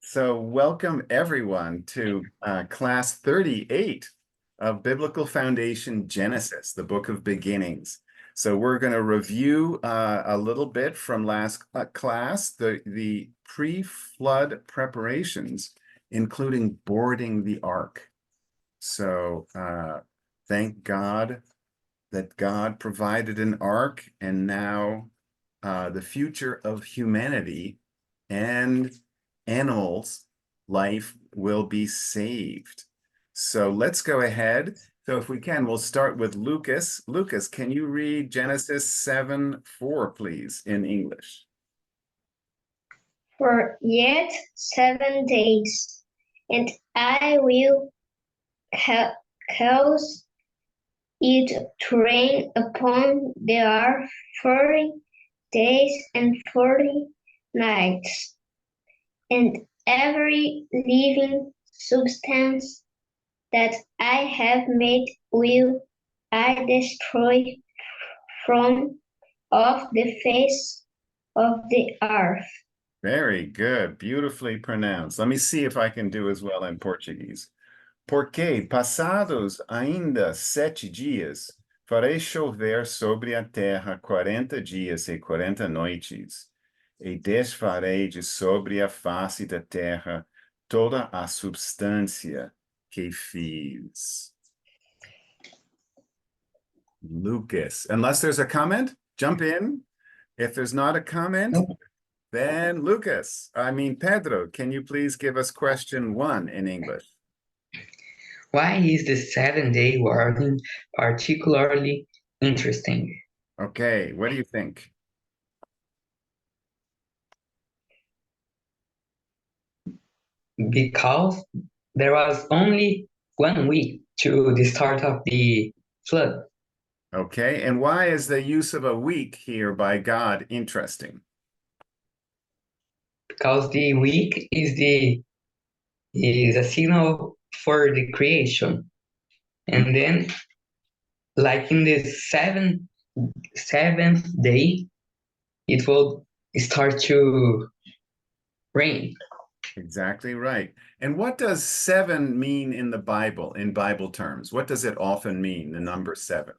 So welcome everyone to class 38 of Biblical Foundation Genesis, the Book of Beginnings. So we're going to review a little bit from last class, the pre-flood preparations, including boarding the ark. So thank God that God provided an ark, and now the future of humanity and animals' life will be saved. So let's go ahead. So if we can, we'll start with Lucas. Lucas, can you read Genesis 7:4, please, in English? For yet 7 days, and I will cause it to rain upon the earth 40 days and 40 nights, and every living substance that I have made will I destroy from off the face of the earth. Very good, beautifully pronounced. Let me see if I can do as well in Portuguese. Porque, passados ainda 7 dias, farei chover sobre a terra 40 dias e 40 noites, e desfarei de sobre a face da terra toda a substância que fiz. Lucas, unless there's a comment, jump in. If there's not a comment, then Pedro, can you please give us question 1 in English? Why is the 7-day warning particularly interesting? Okay, what do you think? Because there was only 1 week to the start of the flood. Okay, and why is the use of a week here by God interesting? Because the week is a signal for the creation. And then, like in the seventh day, it will start to rain. Exactly right. And what does 7 mean in the Bible, in Bible terms? What does it often mean, the number 7?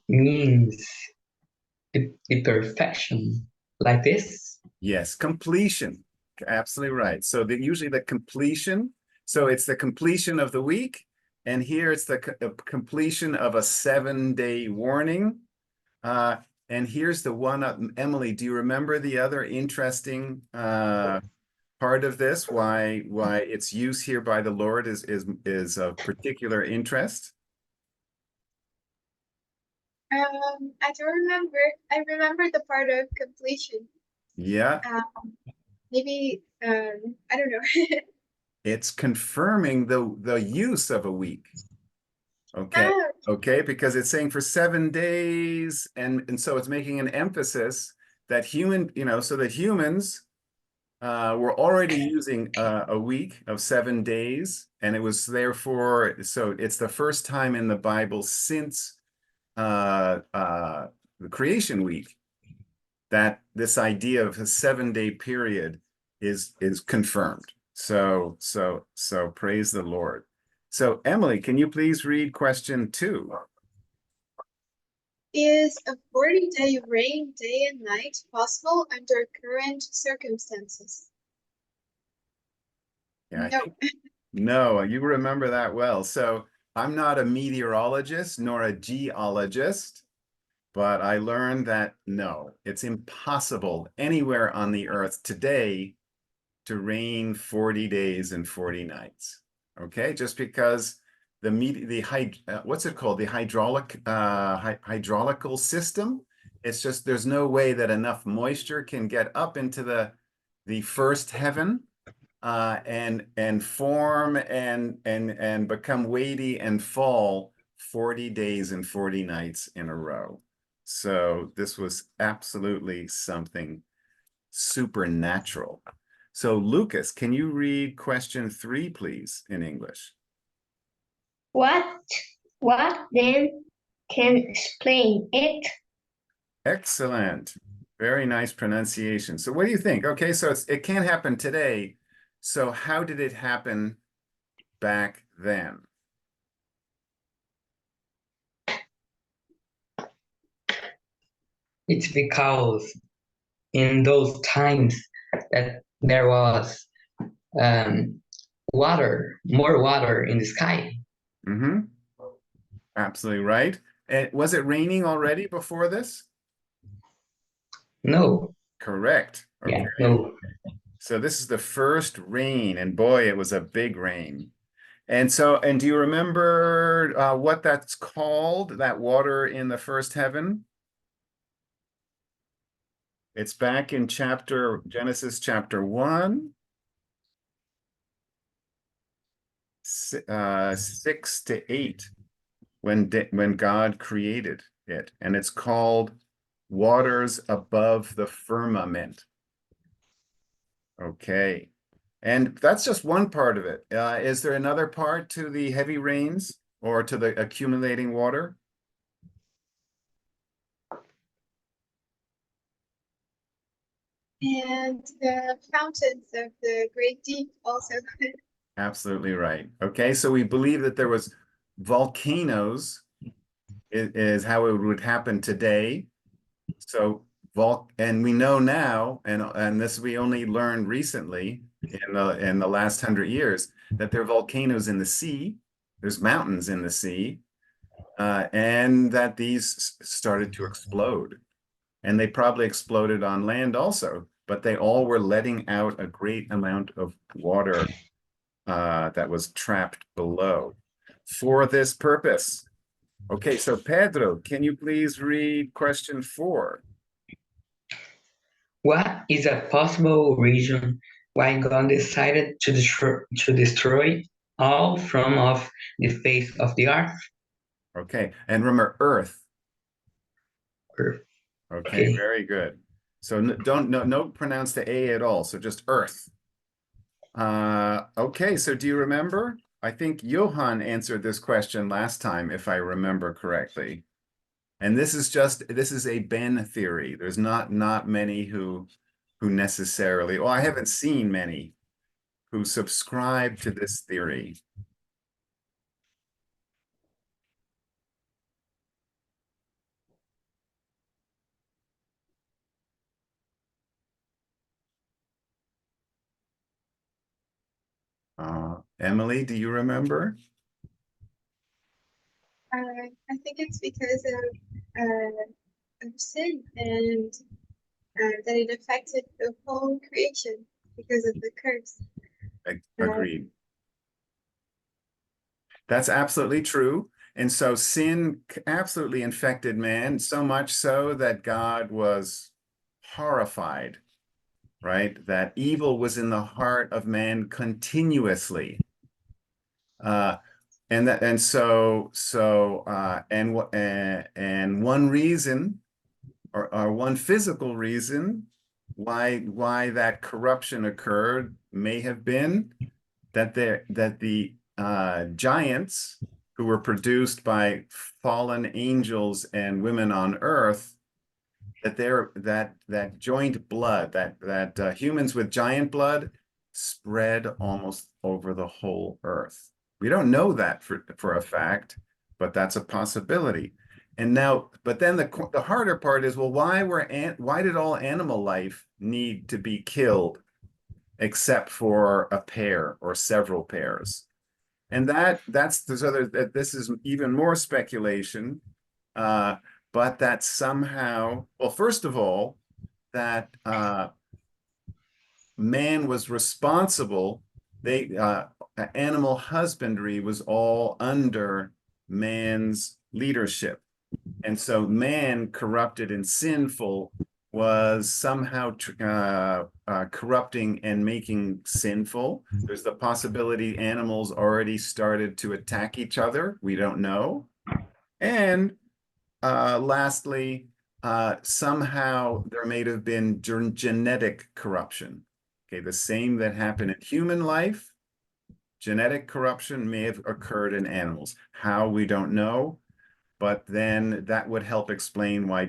Means the perfection, like this. Yes, completion. Absolutely right. So usually the completion, so it's the completion of the week, and here it's the completion of a 7-day warning. And here's the one, Emily, do you remember the other interesting part of this, why its use here by the Lord is of particular interest? I don't remember. I remember the part of completion. Yeah. Maybe I don't know. It's confirming the use of a week. Okay. Okay, because it's saying for 7 days, and so it's making an emphasis that so that humans were already using a week of 7 days, and it was therefore, so it's the first time in the Bible since the creation week that this idea of a 7-day period is confirmed. So praise the Lord. So Emily, can you please read question 2? Is a 40-day rain day and night possible under current circumstances? Yeah, No. No, you remember that well. So I'm not a meteorologist nor a geologist, but I learned that no, it's impossible anywhere on the earth today to rain 40 days and 40 nights. Okay, just because what's it called? The hydraulical system. It's just there's no way that enough moisture can get up into the first heaven and form and become weighty and fall 40 days and 40 nights in a row. So this was absolutely something supernatural. So Lucas, can you read question 3, please, in English? What then can explain it? Excellent. Very nice pronunciation. So what do you think? Okay, so it can't happen today. So how did it happen back then? It's because in those times that there was more water in the sky. Mm-hmm. Absolutely right. And was it raining already before this? No, Correct. Okay. yeah, no. So this is the first rain, and boy, it was a big rain. And so, and do you remember what that's called, that water in the first heaven? It's back in Genesis chapter 1, 6 to 8, when God created it. And it's called waters above the firmament. Okay. And that's just one part of it. Is there another part to the heavy rains or to the accumulating water? And the fountains of the great deep also. Absolutely right. Okay, so we believe that there was volcanoes is how it would happen today. So and we know now, and this we only learned recently in the last 100 years, that there are volcanoes in the sea. There's mountains in the sea, and that these started to explode. And they probably exploded on land also, but they all were letting out a great amount of water that was trapped below for this purpose. Okay, so Pedro, can you please read question 4? What is a possible reason why God decided to destroy all from off the face of the earth? Okay, and remember Earth. Earth. Okay, Okay. very good. So don't pronounce the A at all. So just Earth. Okay, so do you remember? I think Johan answered this question last time, if I remember correctly. And this is a Ben theory. There's not many who necessarily, well, I haven't seen many who subscribe to this theory. Emily, do you remember? I think it's because of sin and that it affected the whole creation because of the curse. Agreed. That's absolutely true. And so sin absolutely infected man, so much so that God was horrified, right? That evil was in the heart of man continuously. And one reason or one physical reason why that corruption occurred may have been that the giants who were produced by fallen angels and women on earth, that joint blood, that humans with giant blood spread almost over the whole earth. We don't know that for a fact, but that's a possibility. And now, but then the harder part is, well, why did all animal life need to be killed except for a pair or several pairs? And this is even more speculation, but that somehow, well, first of all, that man was responsible. Animal husbandry was all under man's leadership. And so man, corrupted and sinful, was somehow corrupting and making sinful. There's the possibility animals already started to attack each other. We don't know. And lastly, somehow there may have been genetic corruption. Okay, the same that happened in human life, genetic corruption may have occurred in animals. How, we don't know. But then that would help explain why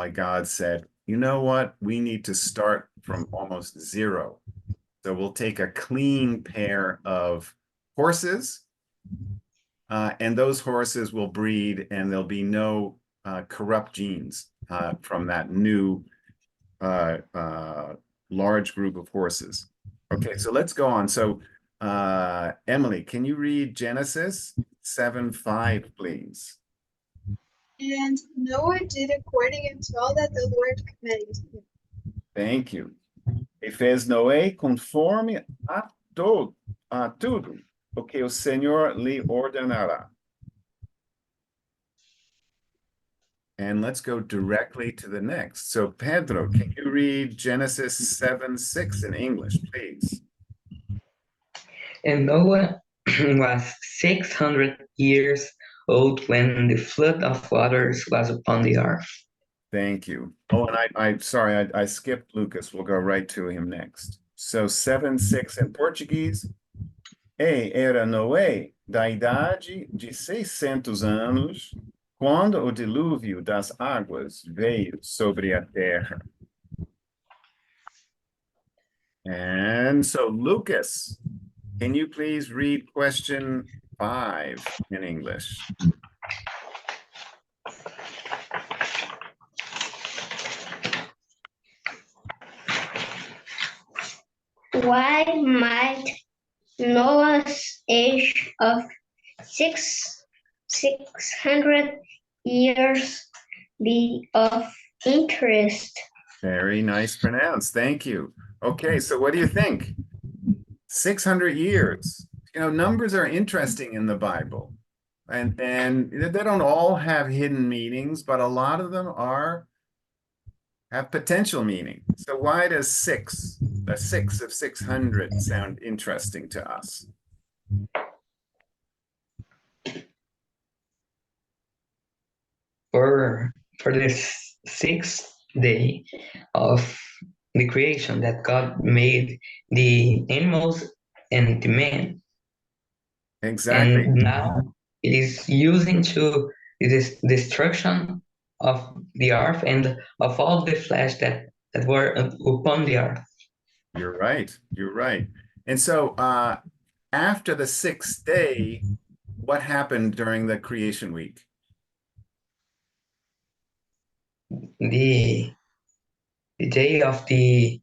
God said, you know what? We need to start from almost zero. So we'll take a clean pair of horses, and those horses will breed, and there'll be no corrupt genes from that new large group of horses. Okay, so let's go on. So Emily, can you read Genesis 7:5, please? And Noah did according unto all that the Lord commanded him. Thank you. E fez Noé conforme a tudo o que o Senhor lhe ordenará. And let's go directly to the next. So Pedro, can you read Genesis 7:6 in English, please? And Noah was 600 years old when the flood of waters was upon the earth. Thank you. Oh, and I'm sorry, I skipped Lucas. We'll go right to him next. So 7:6 in Portuguese. Era Noé da idade de 600 anos, quando o dilúvio das águas veio sobre a terra. And so Lucas, can you please read question 5 in English? Why might Noah's age of 600 years be of interest? Very nice pronounced. Thank you. Okay, so what do you think? 600 years. You know, numbers are interesting in the Bible. And they don't all have hidden meanings, but a lot of them have potential meaning. So why does the 6 of 600 sound interesting to us? For this sixth day of the creation that God made the animals and the man. Exactly. And now it is using to this destruction of the earth and of all the flesh that were upon the earth. You're right. You're right. And so after the 6th day, what happened during the creation week? The day of the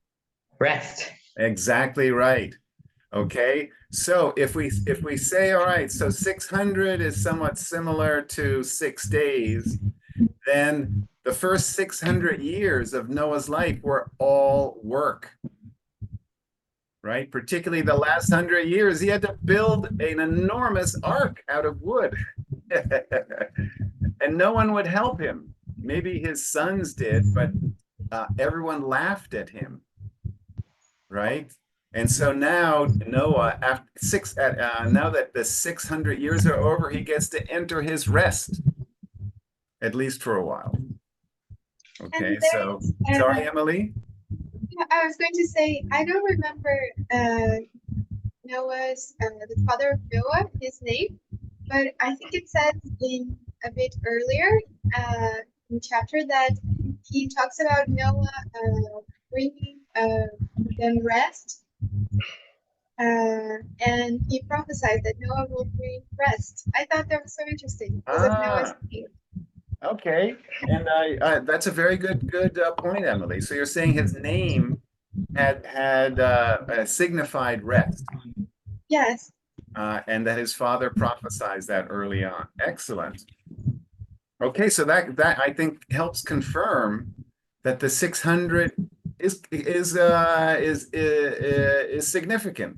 rest. Exactly right. Okay, so if we say, all right, so 600 is somewhat similar to 6 days, then the first 600 years of Noah's life were all work, right? Particularly the last 100 years, he had to build an enormous ark out of wood. And no one would help him. Maybe his sons did, but everyone laughed at him, right? And so now Noah, now that the 600 years are over, he gets to enter his rest, at least for a while. Okay, so sorry, Emily. I was going to say, I don't remember Noah's, the father of Noah, his name, but I think it says in a bit earlier in the chapter that he talks about Noah bringing them rest, and he prophesied that Noah will bring rest. I thought that was so interesting because of Noah's name. Okay, and that's a very good point, Emily. So you're saying his name had signified rest. Yes. And that his father prophesied that early on. Excellent. Okay, so that I think helps confirm that the 600 is significant,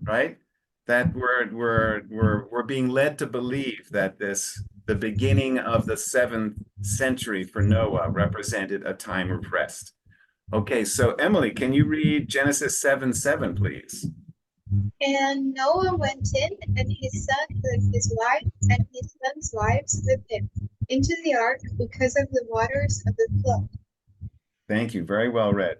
right? That we're being led to believe that the beginning of the 7th century for Noah represented a time of rest. Okay, so Emily, can you read Genesis 7:7, please? And Noah went in, and his son with his wife, and his son's wives with him, into the ark because of the waters of the flood. Thank you, very well read.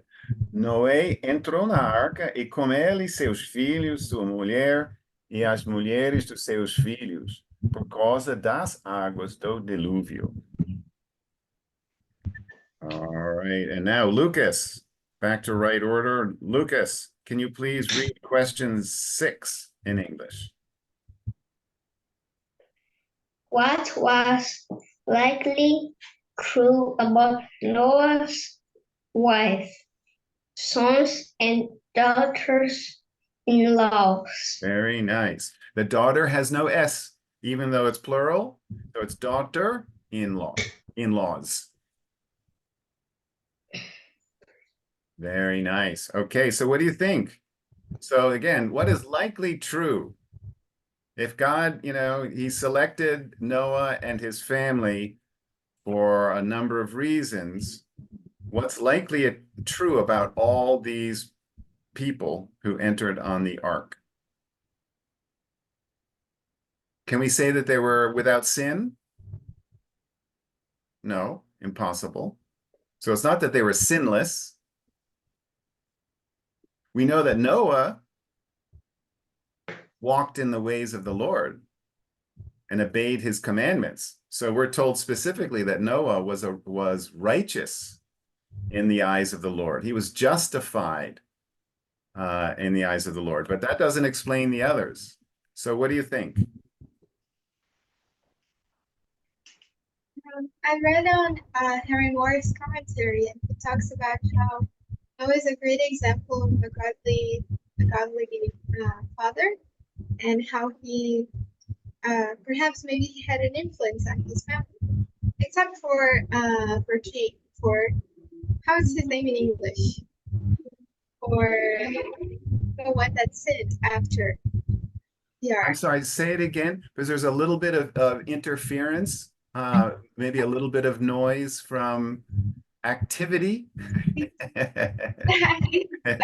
Noé entrou na arca e com ele seus filhos, sua mulher e as mulheres dos seus filhos, por causa das águas do dilúvio. All right, and now Lucas, back to right order. Lucas, can you please read question 6 in English? What was likely true about Noah's wife, sons, and daughters-in-laws? Very nice. The daughter has no S, even though it's plural. So it's daughter-in-law, in-laws. Very nice. Okay, so what do you think? So again, what is likely true? If God, he selected Noah and his family for a number of reasons, what's likely true about all these people who entered on the ark? Can we say that they were without sin? No, impossible. So it's not that they were sinless. We know that Noah walked in the ways of the Lord and obeyed his commandments. So we're told specifically that Noah was righteous in the eyes of the Lord. He was justified in the eyes of the Lord, but that doesn't explain the others. So what do you think? I read on Henry Moore's commentary, and he talks about how Noah is a great example of a godly father, and how he perhaps maybe he had an influence on his family, except for Cain, for how is his name in English? For the one that sinned after the I'm ark. sorry, say it again, because there's a little bit of interference, maybe a little bit of noise from activity. I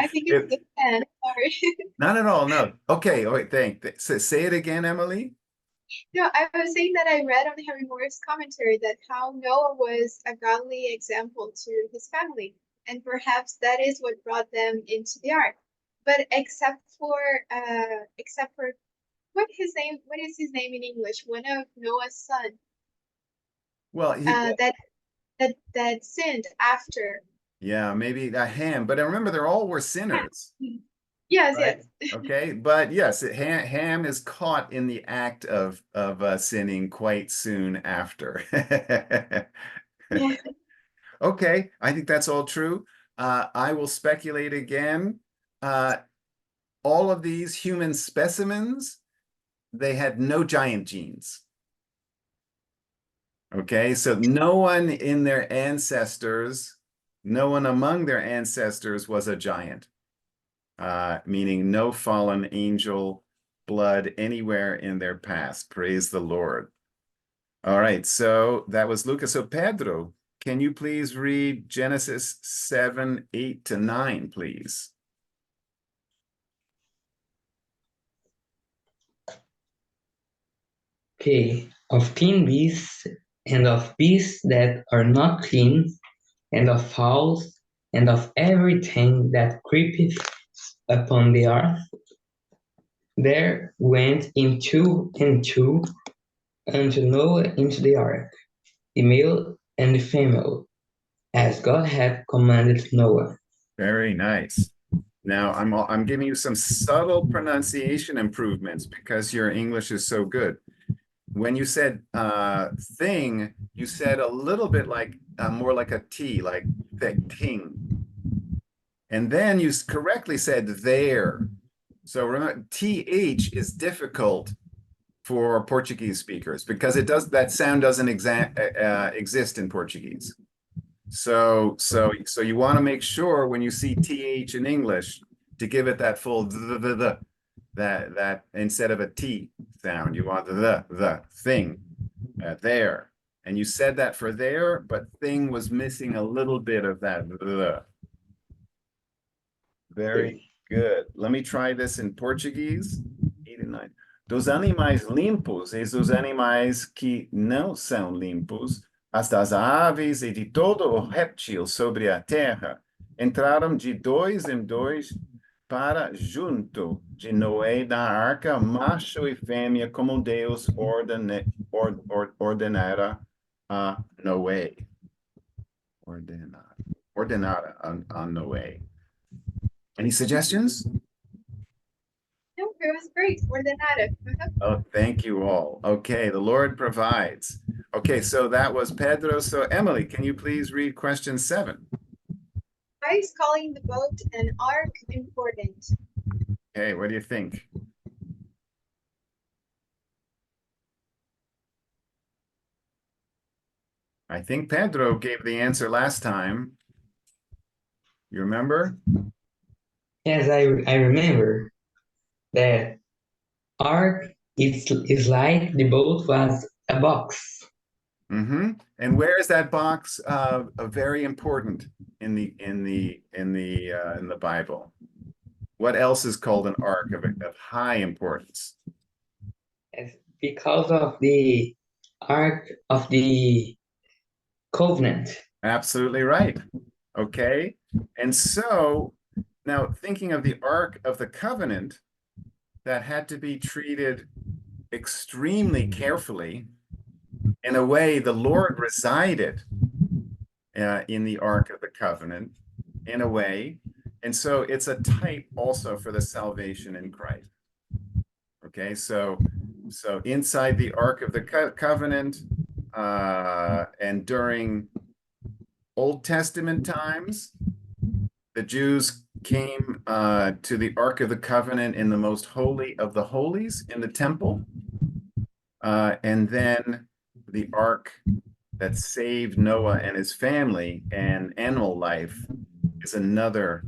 think it's the fan. Sorry. Not at all, no. Okay, all right, thanks. Say it again, Emily. No, I was saying that I read on Henry Moore's commentary that how Noah was a godly example to his family, and perhaps that is what brought them into the ark. But except for what is his name in English? One of Noah's son Well, that sinned after. yeah, maybe Ham, but I remember they all were sinners. Yes, Right? yes. Okay, but yes, Ham is caught in the act of sinning quite soon after. Yeah. Okay, I think that's all true. I will speculate again. All of these human specimens, they had no giant genes. Okay, so no one among their ancestors was a giant. Meaning no fallen angel blood anywhere in their past. Praise the Lord. All right, so that was Lucas. So Pedro, can you please read Genesis 7, 8 to 9, please? Okay, of clean beasts, and of beasts that are not clean, and of fowls, and of everything that creepeth upon the earth, there went in two and two unto Noah into the ark, the male and the female, as God had commanded Noah. Very nice. Now I'm giving you some subtle pronunciation improvements because your English is so good. When you said thing, you said a little bit like more like a T, like thing. And then you correctly said there. So remember, TH is difficult for Portuguese speakers because that sound doesn't exist in Portuguese. So you want to make sure when you see TH in English to give it that full that instead of a T sound, you want the thing there. And you said that for there, but thing was missing a little bit of that the. Very good. Let me try this in Portuguese. 8 and 9. Dos animais limpos e dos animais que não são limpos, as das aves e de todo o réptil sobre a terra, entraram de dois em dois para junto de Noé da arca, macho e fêmea, como Deus ordenara a Noé. Ordenada. Ordenada on Noé. Any suggestions? No, it was great. Ordenada. Oh, thank you all. Okay, the Lord provides. Okay, so that was Pedro. So Emily, can you please read question 7? Why is calling the boat an ark important? Okay, what do you think? I think Pedro gave the answer last time. You remember? Yes, I remember that ark is like the boat was a box. Mm-hmm. And where is that box very important in the Bible? What else is called an ark of high importance? Yes, because of the ark of the covenant. Absolutely right. Okay. And so now thinking of the Ark of the Covenant, that had to be treated extremely carefully. In a way, the Lord resided in the Ark of the Covenant, in a way. And so it's a type also for the salvation in Christ. Okay, so inside the Ark of the Covenant, and during Old Testament times, the Jews came to the Ark of the Covenant in the most holy of the holies in the temple. And then the ark that saved Noah and his family and animal life is another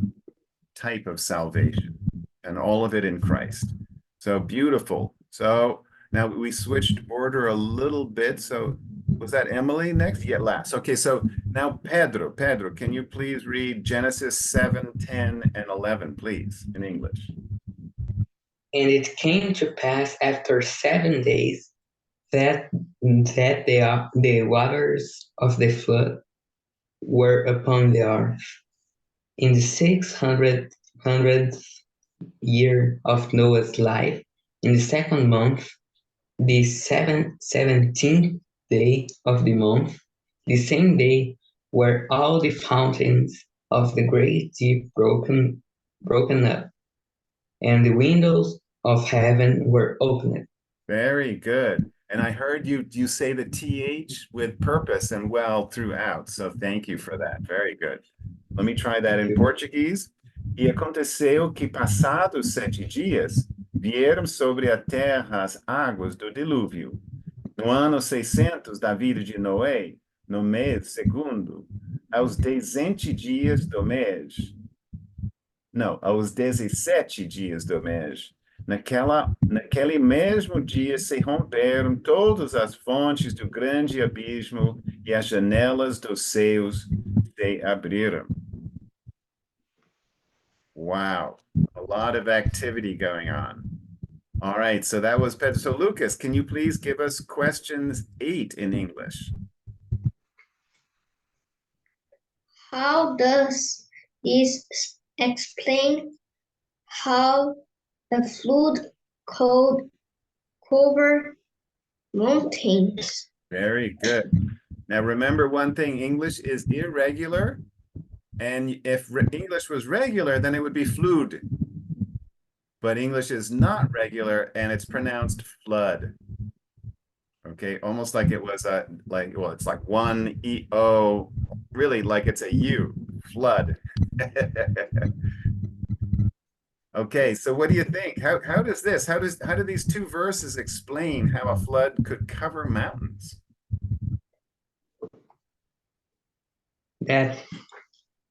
type of salvation, and all of it in Christ. So beautiful. So now we switched order a little bit. So was that Emily next? Yeah, last. Okay, so now Pedro. Pedro, can you please read Genesis 7, 10, and 11, please, in English? And it came to pass after 7 days that the waters of the flood were upon the earth. In the 600th year of Noah's life, in the 2nd month, the 17th day of the month, the same day were all the fountains of the great deep broken up, and the windows of heaven were opened. Very good. And I heard you say the TH with purpose and well throughout. So thank you for that. Very good. Let me try that in Portuguese. E aconteceu que, passados 7 dias, vieram sobre a terra as águas do dilúvio. No ano 600 da vida de Noé, no mês segundo, aos 17 dias do mês. Não, aos 17 dias do mês. Naquele mesmo dia se romperam todas as fontes do grande abismo e as janelas dos céus se abriram. Wow, a lot of activity going on. All right, so that was Pedro. So Lucas, can you please give us questions 8 in English? How does this explain how the flood covered mountains? Very good. Now remember one thing, English is irregular. And if English was regular, then it would be flood. But English is not regular and it's pronounced flood. Okay, almost like it was it's like one E-O, really like it's a U, flood. Okay, so what do you think? How do these two verses explain how a flood could cover mountains? That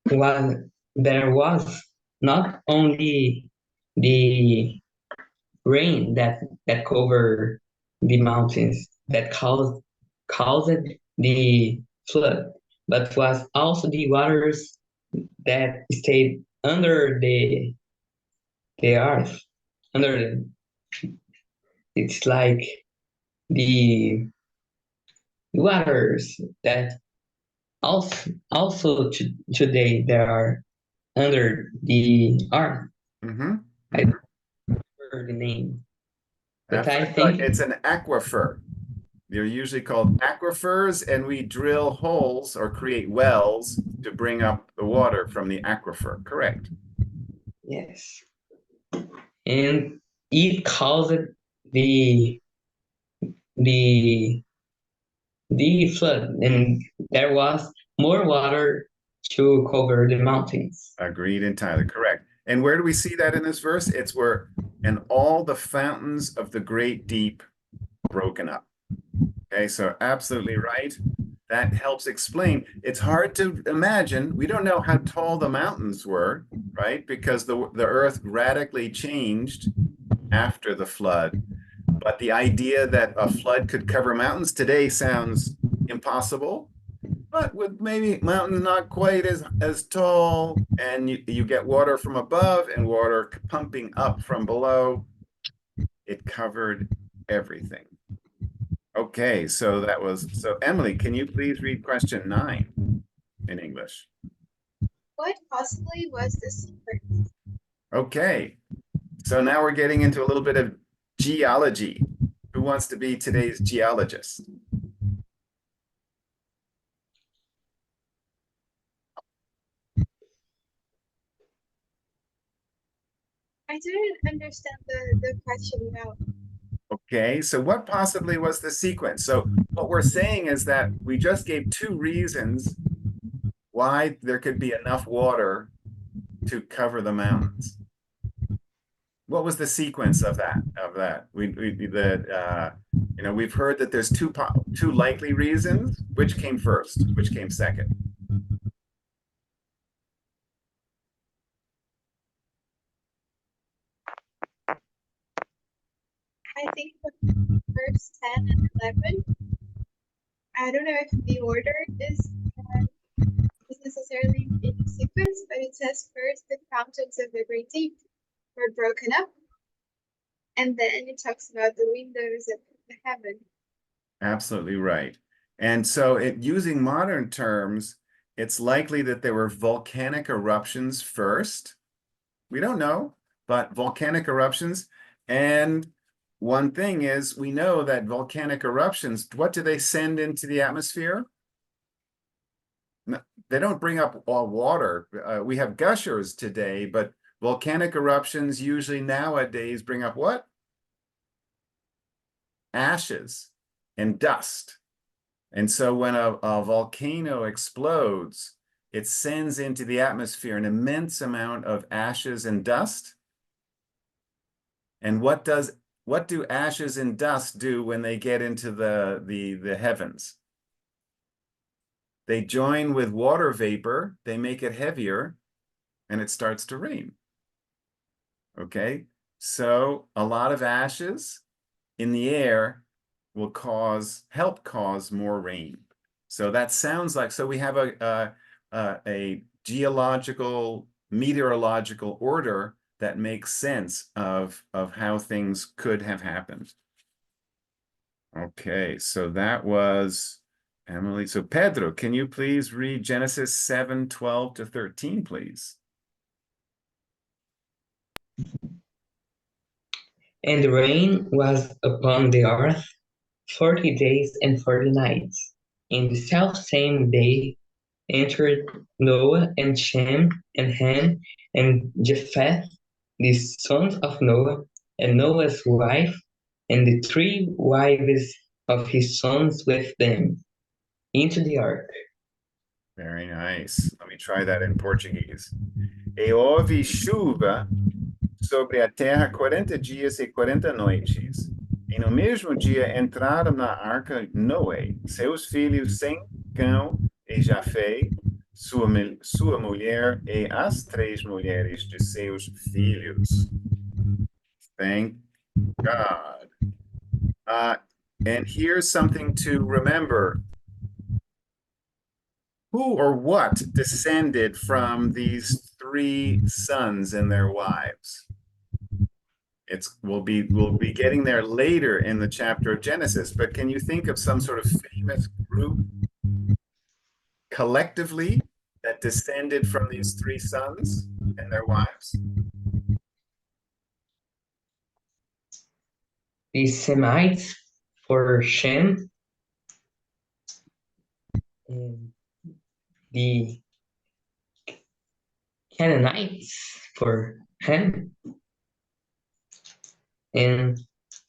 there was not only the rain that covered the mountains that caused the flood, but was also the waters that stayed under the earth. It's like the waters that also today they are under the earth. Mm-hmm. I don't remember the name, but I think it's an aquifer. They're usually called aquifers, and we drill holes or create wells to bring up the water from the aquifer. Correct. Yes. And it caused the the the flood, and there was more water to cover the mountains. Agreed entirely. Correct. And where do we see that in this verse? It's where, and all the fountains of the great deep broken up. Okay, so absolutely right. That helps explain. It's hard to imagine. We don't know how tall the mountains were, right? Because the earth radically changed after the flood. But the idea that a flood could cover mountains today sounds impossible. But with maybe mountains not quite as tall, and you get water from above and water pumping up from below, it covered everything. Okay, so Emily, can you please read question 9 in English? What possibly was the secret? Okay, so now we're getting into a little bit of geology. Who wants to be today's geologist? I didn't understand the question now. Okay, so what possibly was the sequence? So what we're saying is that we just gave 2 reasons why there could be enough water to cover the mountains. What was the sequence of that? We've heard that there's two likely reasons. Which came first? Which came second? I think verse 10 and 11. I don't know if the order is necessarily in sequence, but it says first the fountains of the great deep were broken up, and then it talks about the windows of the heaven. Absolutely right. And so using modern terms, it's likely that there were volcanic eruptions first. We don't know, but volcanic eruptions. And one thing is, we know that volcanic eruptions, what do they send into the atmosphere? No, they don't bring up all water. We have gushers today, but volcanic eruptions usually nowadays bring up what? Ashes and dust. And so when a volcano explodes, it sends into the atmosphere an immense amount of ashes and dust. And what do ashes and dust do when they get into the heavens? They join with water vapor, they make it heavier, and it starts to rain. Okay, so a lot of ashes in the air will help cause more rain. So that sounds like, so we have a geological, meteorological order that makes sense of how things could have happened. Okay, so that was Emily. So Pedro, can you please read Genesis 7:12 to 13, please? And the rain was upon the earth 40 days and 40 nights. In the selfsame day entered Noah and Shem and Ham and Japheth, the sons of Noah, and Noah's wife, and the 3 wives of his sons with them, into the ark. Very nice. Let me try that in Portuguese. E houve chuva sobre a terra 40 dias e 40 noites. E no mesmo dia entraram na arca Noé, seus filhos Sem, Cão e Jafé, sua mulher e as 3 mulheres de seus filhos. Thank God. And here's something to remember. Who or what descended from these 3 sons and their wives? We'll be getting there later in the chapter of Genesis, but can you think of some sort of famous group collectively that descended from these 3 sons and their wives? The Semites for Shem and the Canaanites for Ham, and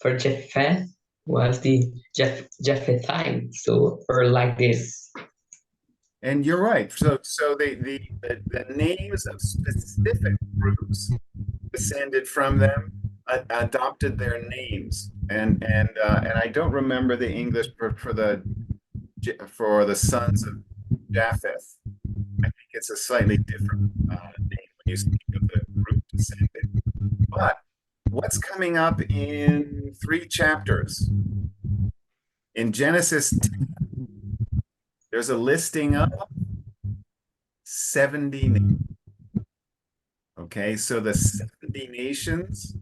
for Japheth was the Japhethite. So, or like this. And you're right. So the names of specific groups descended from them, adopted their names, and I don't remember the English for the sons of Japheth. I think it's a slightly different name when you speak of the group descended. But what's coming up in 3 chapters? In Genesis 10, there's a listing of 70 nations. Okay, so the 70 nations,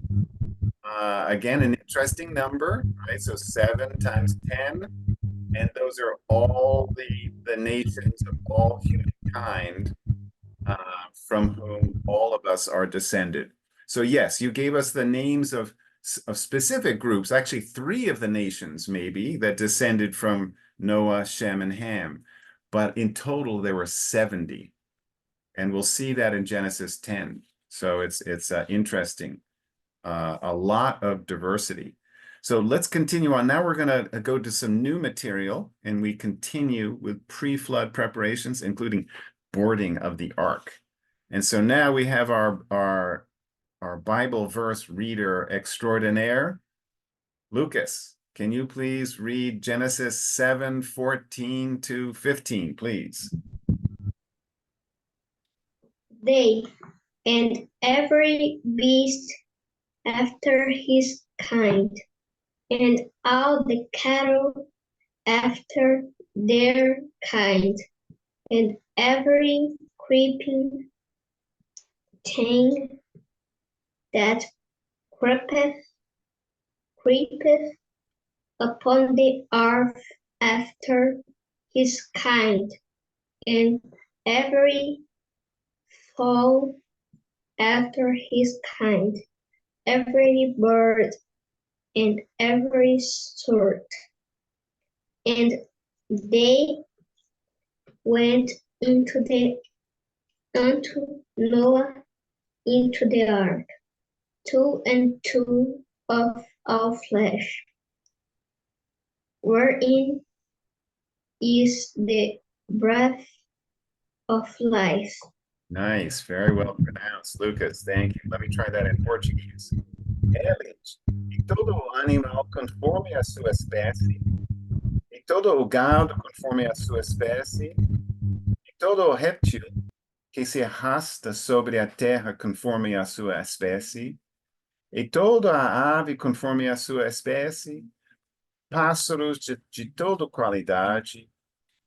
again, an interesting number, right? So 7 times 10, and those are all the nations of all humankind from whom all of us are descended. So yes, you gave us the names of specific groups, actually 3 of the nations maybe that descended from Noah, Shem, and Ham. But in total, there were 70. And we'll see that in Genesis 10. So it's interesting. A lot of diversity. So let's continue on. Now we're going to go to some new material, and we continue with pre-flood preparations, including boarding of the ark. And so now we have our Bible verse reader extraordinaire, Lucas. Can you please read Genesis 7:14 to 15, please? They and every beast after his kind, and all the cattle after their kind, and every creeping thing that creepeth upon the earth after his kind, and every fowl after his kind, every bird and every sort. And they went unto Noah into the ark, 2 and 2 of all flesh, wherein is the breath of life. Nice, very well pronounced, Lucas. Thank you. Let me try that in Portuguese. Eles, e todo o animal conforme a sua espécie, e todo o gado conforme a sua espécie, e todo o réptil que se arrasta sobre a terra conforme a sua espécie, e toda a ave conforme a sua espécie, pássaros de toda qualidade,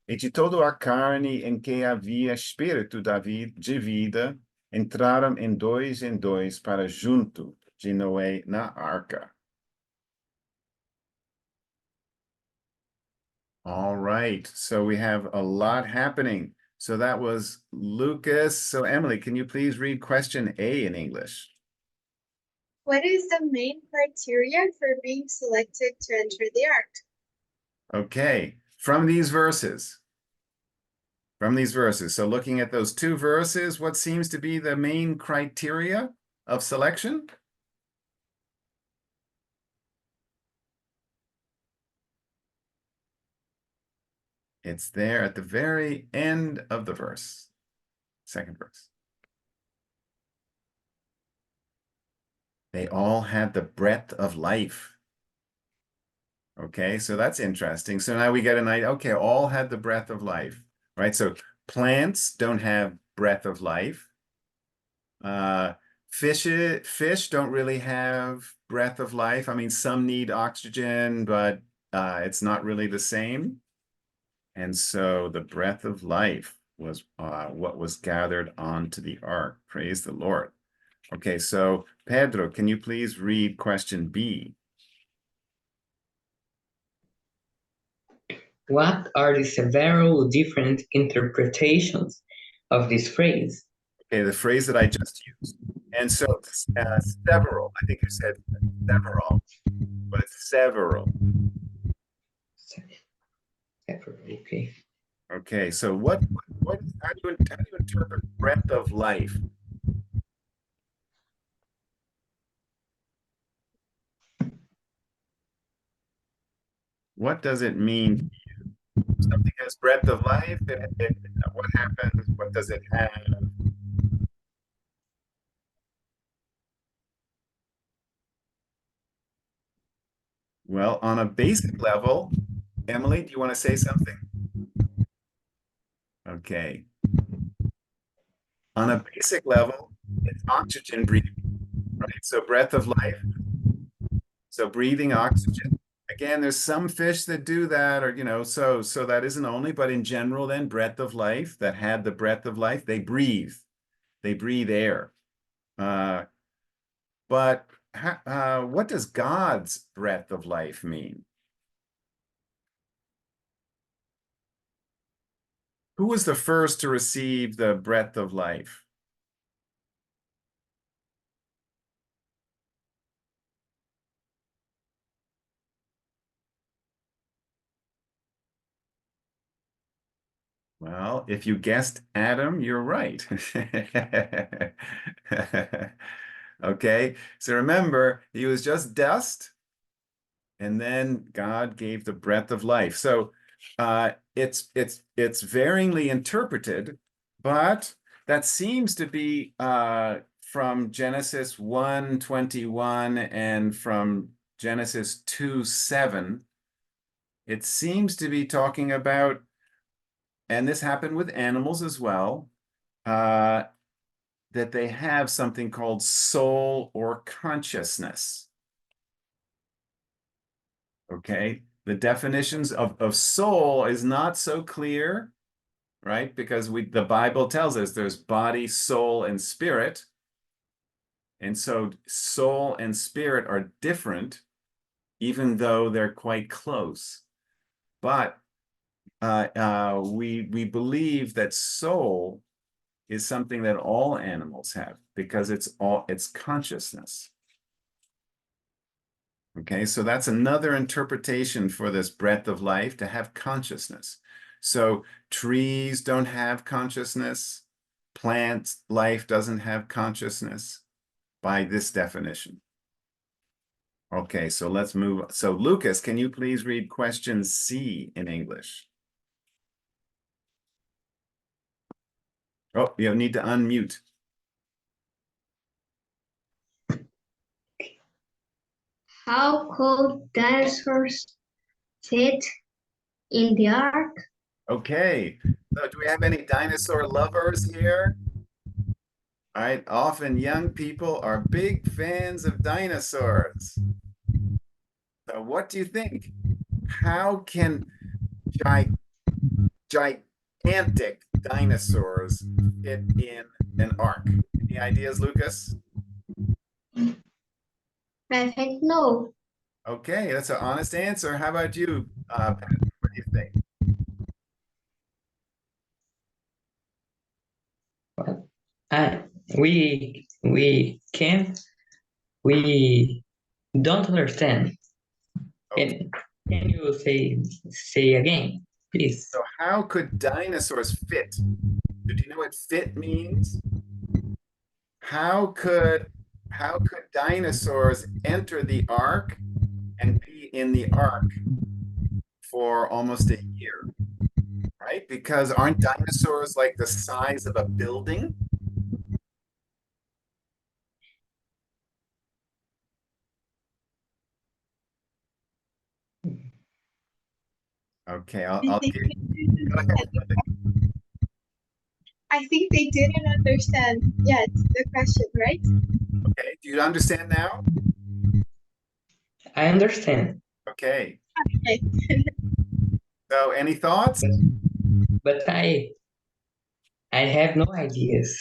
e de toda a carne em que havia espírito de vida, entraram em dois para junto de Noé na arca. All right, so we have a lot happening. So that was Lucas. So Emily, can you please read question A in English? What is the main criteria for being selected to enter the ark? Okay, from these verses. So looking at those 2 verses, what seems to be the main criteria of selection? It's there at the very end of the verse, 2nd verse. They all had the breath of life. Okay, so that's interesting. So now we get an idea, okay, all had the breath of life, right? So plants don't have breath of life. Fish don't really have breath of life. I mean, some need oxygen, but it's not really the same. And so the breath of life was what was gathered onto the ark. Praise the Lord. Okay, so Pedro, can you please read question B? What are the several different interpretations of this phrase? Okay, the phrase that I just used. And so several, I think you said several, but several. Several, okay. Okay, so how do you interpret breath of life? What does it mean? Something has breath of life, what happens? What does it have? Well, on a basic level, Emily, do you want to say something? Okay. On a basic level, it's oxygen breathing, right? So breath of life. So breathing oxygen. Again, there's some fish that do that, or so that isn't only, but in general, then breath of life that had the breath of life, they breathe. They breathe air. But what does God's breath of life mean? Who was the first to receive the breath of life? Well, if you guessed Adam, you're right. Okay, so remember, he was just dust, and then God gave the breath of life. So it's varyingly interpreted, but that seems to be from Genesis 1:21 and from Genesis 2:7. It seems to be talking about, and this happened with animals as well, that they have something called soul or consciousness. Okay, the definitions of soul is not so clear, right? Because the Bible tells us there's body, soul, and spirit. And so soul and spirit are different, even though they're quite close. But we believe that soul is something that all animals have because it's consciousness. Okay, so that's another interpretation for this breath of life, to have consciousness. So trees don't have consciousness, plants, life doesn't have consciousness by this definition. Okay, so let's move. So Lucas, can you please read question C in English? Oh, you need to unmute. How could dinosaurs fit in the ark? Okay, so do we have any dinosaur lovers here? All right, often young people are big fans of dinosaurs. So what do you think? How can gigantic dinosaurs fit in an ark? Any ideas, Lucas? I think no. Okay, that's an honest answer. How about you, Pat? What do you think? We can't, we don't understand. Okay. Can you say again, please? So how could dinosaurs fit? Do you know what fit means? How could dinosaurs enter the ark and be in the ark for almost a year? Right? Because aren't dinosaurs like the size of a building? Okay, I'll give go ahead. I think they didn't understand yet the question, right? Okay, do you understand now? I understand, Okay. Okay. So any thoughts? but I have no ideas.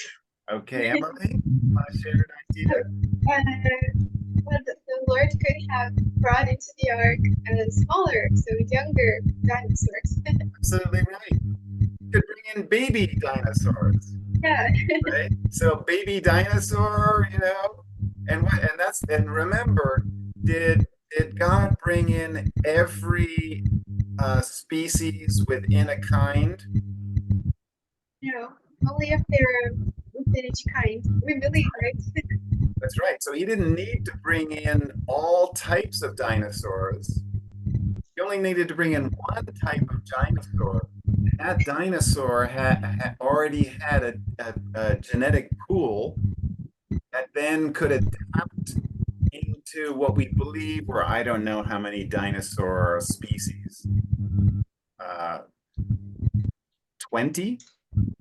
Okay, Emily, want to share an idea? Well, the Lord could have brought into the ark smaller, so younger dinosaurs. Absolutely right. You could bring in baby dinosaurs, Yeah. right? So baby dinosaur, and remember, did God bring in every species within a kind? No, only if they're within each kind. We believe, right? That's right. So he didn't need to bring in all types of dinosaurs. He only needed to bring in one type of dinosaur. That dinosaur already had a genetic pool that then could adapt into what we believe were, I don't know how many dinosaur species, 20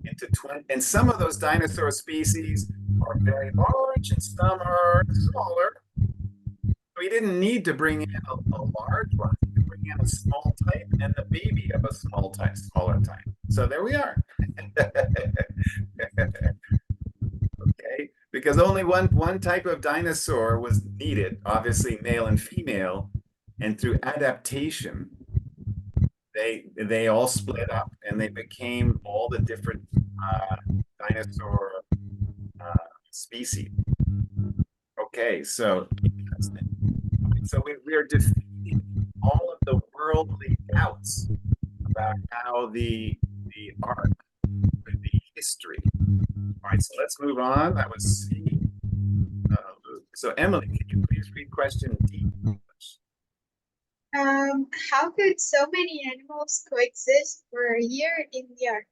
into 20. And some of those dinosaur species are very large and some are smaller. We didn't need to bring in a large one. We could bring in a small type and the baby of a smaller type. So there we are. Okay, because only one type of dinosaur was needed, obviously male and female, and through adaptation, they all split up and they became all the different dinosaur species. Okay, so we are defeating all of the worldly doubts about how the ark, the history. All right, so let's move on. That was C. So Emily, can you please read question D? How could so many animals coexist for a year in the ark?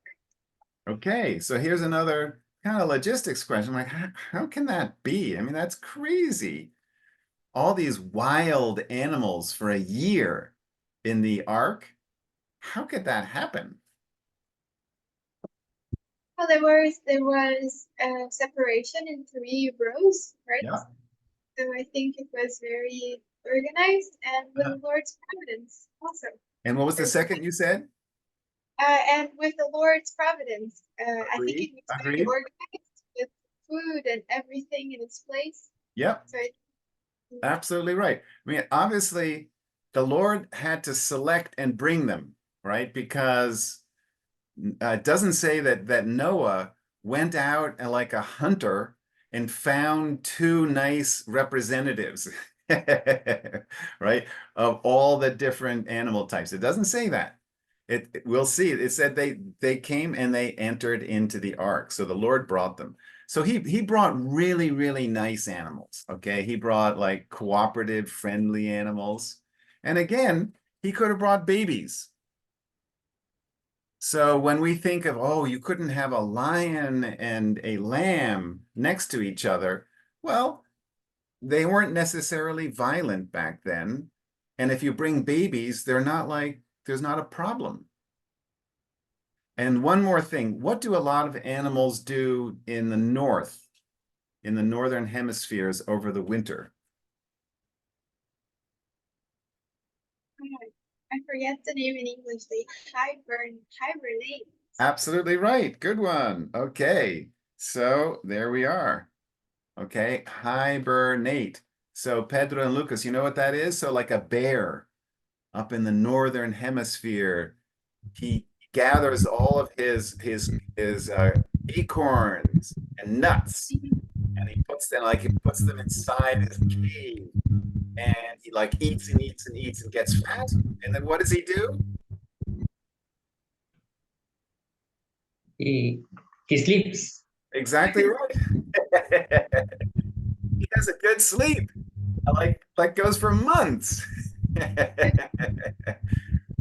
Okay, so here's another kind of logistics question. Like, how can that be? I mean, that's crazy. All these wild animals for a year in the ark. How could that happen? Well, there was separation in 3 rows, right? Yeah. So I think it was very organized and with the Lord's providence also. And what was the second you said? And with the Lord's providence, I think it was very Agreed. organized with food and everything in its place. Yep. So Absolutely right. I mean, obviously, the Lord had to select and bring them, right? Because it doesn't say that Noah went out and like a hunter and found 2 nice representatives, right, of all the different animal types. It doesn't say that. We'll see. It said they came and they entered into the ark. So the Lord brought them. So he brought really, really nice animals. Okay. He brought like cooperative, friendly animals. And again, he could have brought babies. So when we think of, oh, you couldn't have a lion and a lamb next to each other, well, they weren't necessarily violent back then. And if you bring babies, they're not like, there's not a problem. And one more thing, what do a lot of animals do in the north, in the northern hemispheres over the winter? I forget the name in English. They hibernate. Absolutely right. Good one. Okay. So there we are. Okay. Hibernate. So Pedro and Lucas, you know what that is? So like a bear up in the northern hemisphere, he gathers all of his acorns and nuts, and he puts them inside his cave, and he like eats and eats and eats and gets fat. And then what does he do? He sleeps. Exactly right. He has a good sleep. Like goes for months.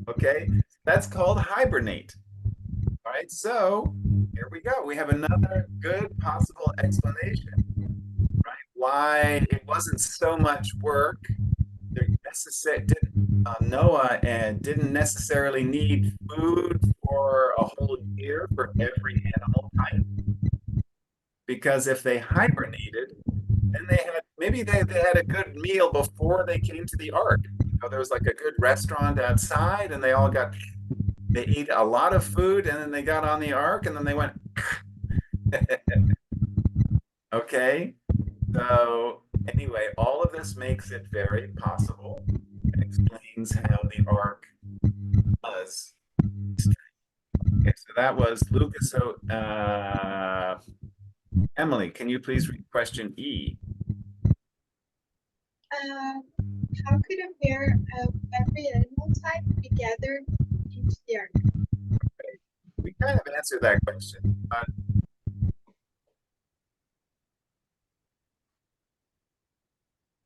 Okay, that's called hibernate. All right, so here we go. We have another good possible explanation, right? Why it wasn't so much work. Noah and didn't necessarily need food for a whole year for every animal type. Because if they hibernated, then maybe they had a good meal before they came to the ark. You know, there was like a good restaurant outside, and they ate a lot of food, and then they got on the ark, and then they went. Okay, so anyway, all of this makes it very possible. It explains how the ark was. Okay, so that was Lucas. So Emily, can you please read question E? how could a pair of every animal type be gathered into the ark? We kind of answered that question.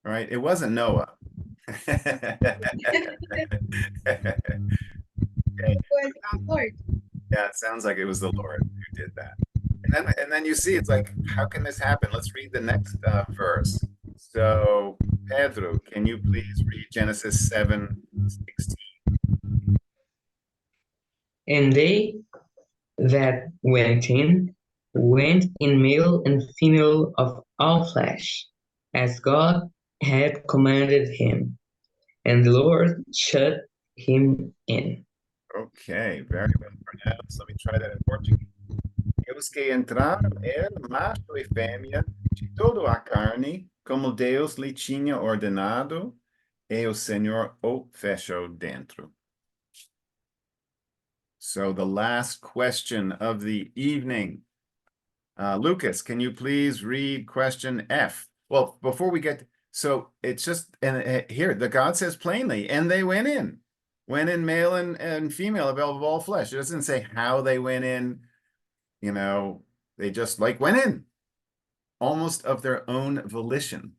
Right? It wasn't Noah. It was the Lord. Yeah, it sounds like it was the Lord who did that. And then you see, it's like, how can this happen? Let's read the next verse. So, Pedro, can you please read Genesis 7:16? And they that went in male and female of all flesh, as God had commanded him. And the Lord shut him in. Okay, very well pronounced. Let me try that in Portuguese. E os que entraram eram macho e fêmea de toda a carne, como Deus lhe tinha ordenado, e o Senhor o fechou dentro. So the last question of the evening. Lucas, can you please read question F? Well, before we get, so it's just, and here, the God says plainly, and they went in male and female of all flesh. It doesn't say how they went in, you know, they just like went in, almost of their own volition,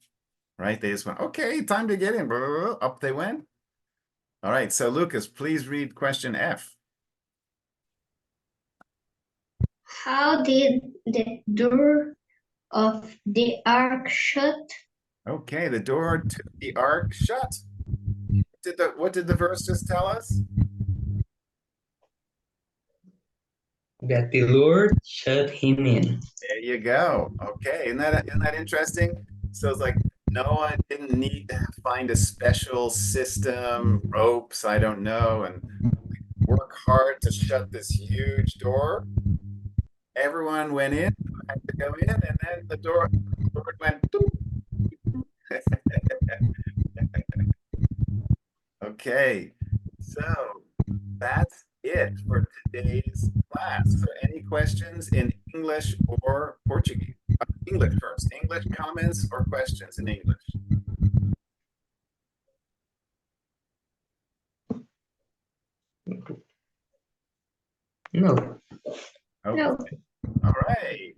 right? They just went, okay, time to get in, blah, blah, blah. Up they went. All right, so Lucas, please read question F. How did the door of the ark shut? Okay, the door to the ark shut. What did the verse just tell us? That the Lord shut him in. There you go. Okay, isn't that interesting? So it's like Noah didn't need to find a special system, ropes, I don't know, and work hard to shut this huge door. Everyone went in, had to go in, and then the door went doop. Okay, so that's it for today's class. So any questions in English or Portuguese? English first. English comments or questions in English? No. Okay. No. All right.